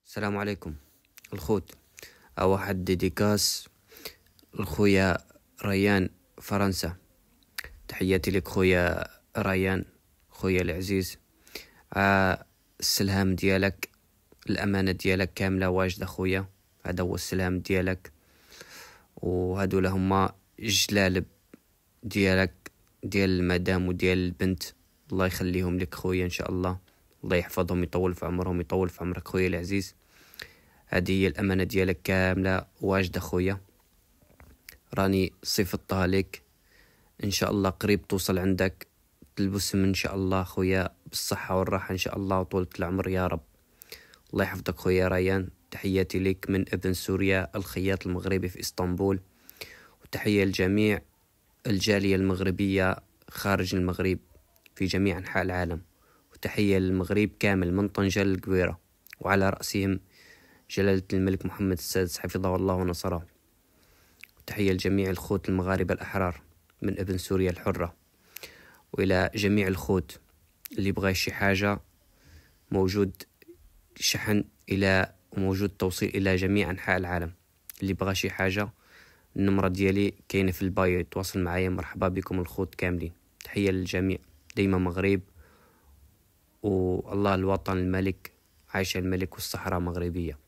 السلام عليكم. الخوت واحد ديديكاس لخويا ريان فرنسا. تحياتي لك خويا ريان، خويا العزيز. السلام ديالك، الأمانة ديالك كاملة واجدة خويا. هذا هو السلام ديالك، وهادو هما جلالب ديالك، ديال المدام وديال البنت. الله يخليهم لك خويا ان شاء الله. الله يحفظهم، يطول في عمرهم، يطول في عمرك خويا العزيز. هذه هي الأمانة ديالك كاملة واجدة خويا، راني صيفطتها لك. ان شاء الله قريب توصل عندك، تلبسهم ان شاء الله خويا بالصحة والراحة ان شاء الله وطولة العمر يا رب. الله يحفظك خويا ريان. تحياتي لك من ابن سوريا، الخياط المغربي في اسطنبول. وتحية لجميع الجالية المغربية خارج المغرب في جميع أنحاء العالم. وتحية للمغرب كامل من طنجة للقويرة، وعلى رأسهم جلالة الملك محمد السادس حفظه الله ونصره. وتحية لجميع الخوت المغاربة الأحرار من ابن سوريا الحرة. وإلى جميع الخوت اللي بغى شي حاجة، موجود شحن وموجود توصيل إلى جميع أنحاء العالم. اللي بغى شي حاجة، النمرة ديالي كاينة في البايو، يتواصل معايا. مرحبا بكم الخوت كاملين. تحية للجميع، دايما مغرب، والله الوطن الملك، عايش الملك والصحراء مغربية.